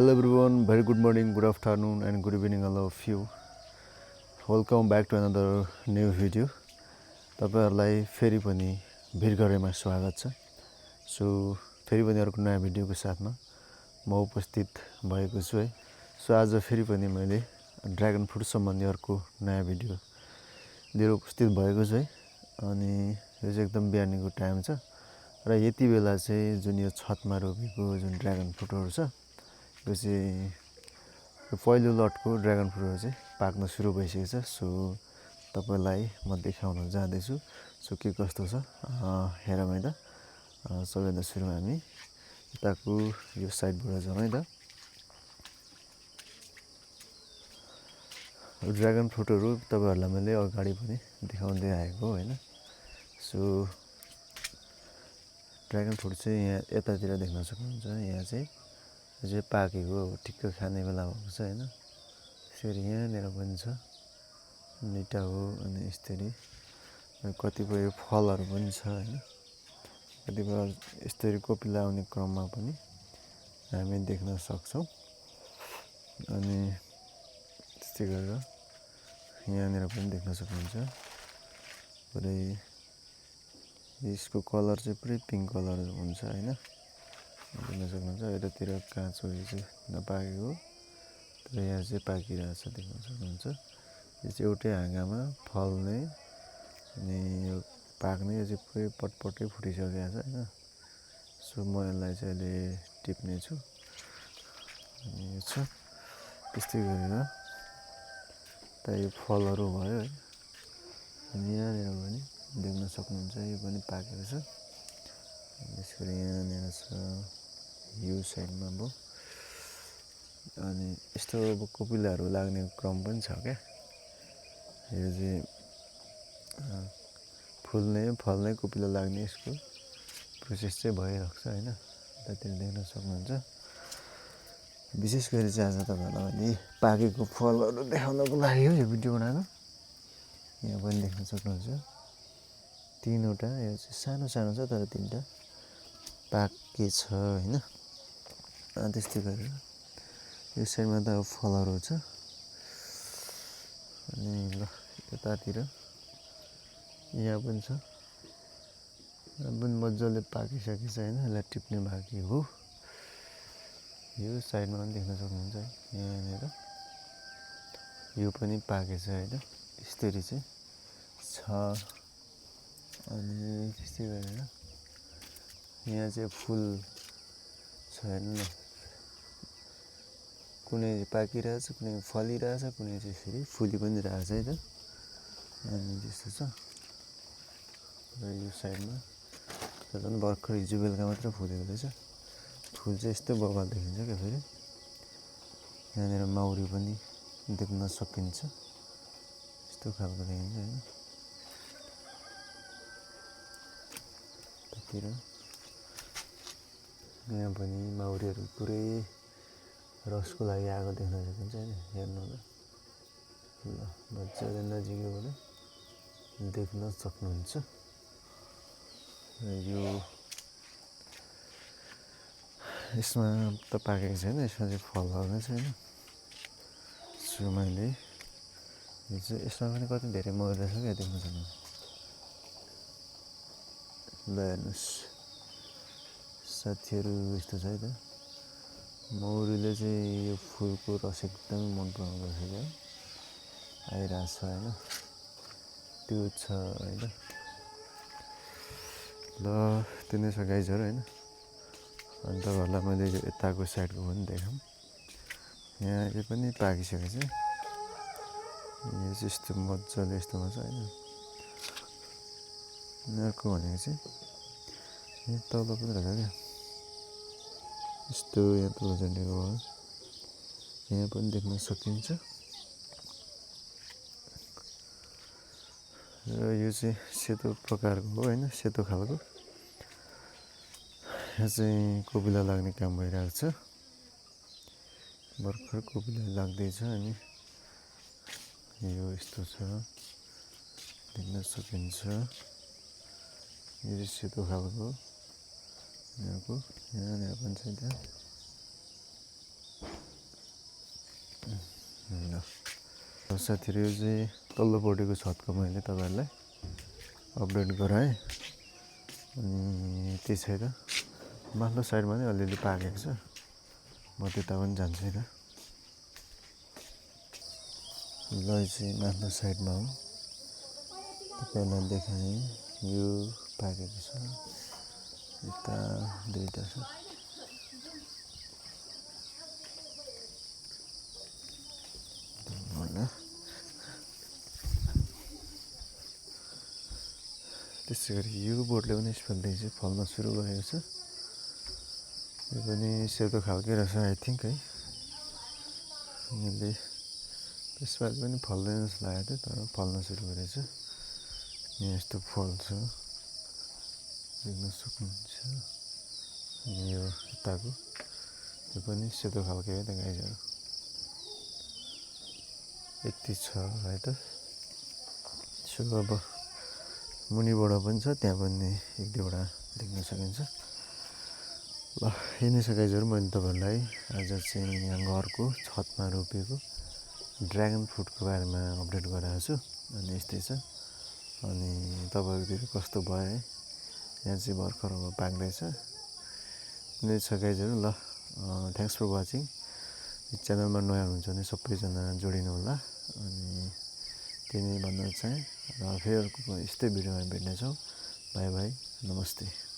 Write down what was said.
Hello everyone, very good morning, good afternoon and good evening all of you. Welcome back to another new video. तपाईहरुलाई फेरि पनि भिरघरेमा स्वागत छ। So फेरि पनि अर्को नयाँ भिडियोको साथमा म उपस्थित भएको छु है। सो आज फेरि पनि मैले ड्र्यागन फ्रुट सम्बन्धी अर्को नयाँ भिडियो लिएर उपस्थित भएको छु है। अनि यो चाहिँ एकदम बिहानीको टाइम छ र यति बेला चाहिँ जुन यो छतमा रोपेको जुन ड्र्यागन फ्रुटहरु छ यो चाहिँ पहिलो लटको ड्र्यागन फ्रुटहरु चाहिँ पाक्न सुरु भइसकेको छ। सो तपाईलाई म देखाउन जाँदै छु। सो के कस्तो छ हेरौँ है त। सबैभन्दा सुरुमा हामी यताको यो साइडबाट जाउँ है त। ड्र्यागन फ्रुटहरु तपाईहरुलाई मैले अगाडि पनि देखाउँदै आएको हो हैन। सो ड्र्यागन फ्रुट चाहिँ यहाँ यतातिर देख्न सक्नुहुन्छ। यहाँ चाहिँ अझै पाकेको ठिक्क खाने बेला भएको छ हैन। यसरी यहाँनिर पनि छ निटा हो अनि यसरी कतिपय फलहरु पनि छ हैन। कतिपय यसरी कोपिला आउने क्रममा पनि हामी देख्न सक्छौं। अनि त्यस्तै गरेर यहाँनिर पनि देख्न सक्नुहुन्छ। पुरै यसको कलर चाहिँ पुरै पिंक कलर हुन्छ हैन। देख्न सक्नुहुन्छ। यतातिर काँचो चाहिँ नपाकेको तर यहाँ चाहिँ पाकिरहेछ देख्न सक्नुहुन्छ। यो चाहिँ एउटै हाँगामा फल्ने अनि यो पाक्ने यो चाहिँ पुरै पटपटै फुटिसकेको छ हैन। सो म यसलाई चाहिँ अहिले टिप्ने छु। अनि यो छ त्यस्तै गरेर त यो फलहरु भयो है। अनि यहाँनिर पनि देख्न सक्नुहुन्छ यो पनि पाकेको छ। यसरी यहाँनिर छ यो साइडमा भयो। अनि यस्तो अब कोपिलाहरु लाग्ने क्रम पनि छ क्या। यो चाहिँ फल्ने कोपिला लाग्ने यसको प्रोसेस चाहिँ भइरहेको छ हैन। यतातिर देख्न सक्नुहुन्छ। विशेष गरी चाहिँ आज तपाईहरुलाई मैले पाकेको फलहरु देखाउनको लागि हो यो भिडियो बनाएको। यहाँ पनि देख्न सक्नुहुन्छ। तीनवटा यो चाहिँ सानो सानो छ तर तीनटा पाकेछ हैन। अनि त्यस्तै गरेर यो साइडमा त फलहरु छ। अनि ल यतातिर यहाँ पनि छ। यहाँ पनि मज्जाले पाकिसकेको छ हैन। यसलाई टिप्ने बाँकी हो। यो साइडमा पनि देख्न सक्नुहुन्छ है। यहाँनिर यो पनि पाकेछ हैन। यसरी चाहिँ छ। अनि त्यस्तै गरेर यहाँ चाहिँ फूल छ हेर्नु न। कुनै पाकिरहेछ कुनै फलिरहेछ कुनै चाहिँ फेरि फुली पनि रहेछ है त। अनि त्यस्तो छ। र यो साइडमा झन् भर्खर हिजो बेलुका मात्र फुलेको रहेछ। फूल चाहिँ यस्तो बबाल देखिन्छ क्या फेरि। यहाँनिर माउरी पनि देख्न सकिन्छ। यस्तो खालको देखिन्छ हैन। त्यतिर यहाँ पनि माउरीहरु पुरै रसको लागि आएको देख्न सकिन्छ हैन। हेर्नु होला। ल मज्जाले नजिकैबाट देख्न सक्नुहुन्छ। र यो यसमा त पाकेको छैन। यसमा चाहिँ फलहरु नै छैन। सो मैले यो चाहिँ यसमा पनि कति धेरै मौरी रहेछ क्या देख्न सक्नुहुन्छ। ल हेर्नुस् साथीहरु यस्तो छ है त। मौरीले चाहिँ यो फूलको रस एकदम मन पराउँदो रहेछ क्या। आइराछ हैन। त्यो छ हैन। ल त्यही नै छ गाइजहरु हैन। अनि तपाईहरुलाई मैले यो यताको साइडको पनि देखाऊँ। यहाँ यो पनि पाकिसकेको छ। यो चाहिँ यस्तो मज्जाले यस्तोमा छ हैन। अर्को भनेको चाहिँ यहाँ तल पनि रहेछ क्या। यस्तो यहाँ तल झन्डेको भयो। यहाँ पनि देख्न सकिन्छ। र यो चाहिँ सेतो प्रकारको हो हैन। सेतो खालको। यहाँ चाहिँ कोपिला लाग्ने काम भइरहेको छ। भर्खर कोपिला लाग्दैछ अनि यो यस्तो छ देख्न सकिन्छ। यो चाहिँ सेतो खालको यहाँको यहाँनिर पनि छ त्यहाँ। साथीहरू यो चाहिँ तल्लोपट्टिको छतको मैले तपाईँहरूलाई अपडेट गराएँ। अनि त्यसै त माथिल्लो साइडमा नै अलिअलि पाकेको छ, म त्यता पनि जान्छु र। ल चाहिँ माथिल्लो साइडमा हो, तपाईँलाई देखाएँ। यो पाकेको छ, यता दुईवटा छ। त्यसै गरी यो बोटले पनि यसपालि चाहिँ फल्न सुरु गरेको छ। यो पनि सेतो खालकै रहेछ आई थिङ्क है। यसले यसपालि पनि फल्दैन जस्तो लागेको थियो, तर फल्न सुरु गरेछ। यहाँ यस्तो फल्छ, देख्न सक्नुहुन्छ। अनि यो यताको यो पनि सेतो खालकै हो त गाईहरू। यति छ है त। सो अब मुनिबाट पनि छ, त्यहाँ पनि एक दुईवटा देख्न सकिन्छ। ल यिनै छ गाईहरू, मैले तपाईँहरूलाई आज चाहिँ यहाँ घरको छतमा रोपेको ड्र्यागन फ्रुटको बारेमा अपडेट गराएको छु। अनि यस्तै छ। अनि तपाईँहरूतिर कस्तो भयो है, यहाँ चाहिँ भर्खर अब पाक्दैछ। यिनै छ गाईहरू। ल थ्याङ्क्स फर वाचिङ। यो च्यानलमा नयाँ हुनुहुन्छ भने सबैजना जोडिनु होला। अनि त्यही नै भन्न चाहेँ। र फेरि अर्को यस्तै भिडियोमा भेट्नेछौँ। बाई बाई, नमस्ते।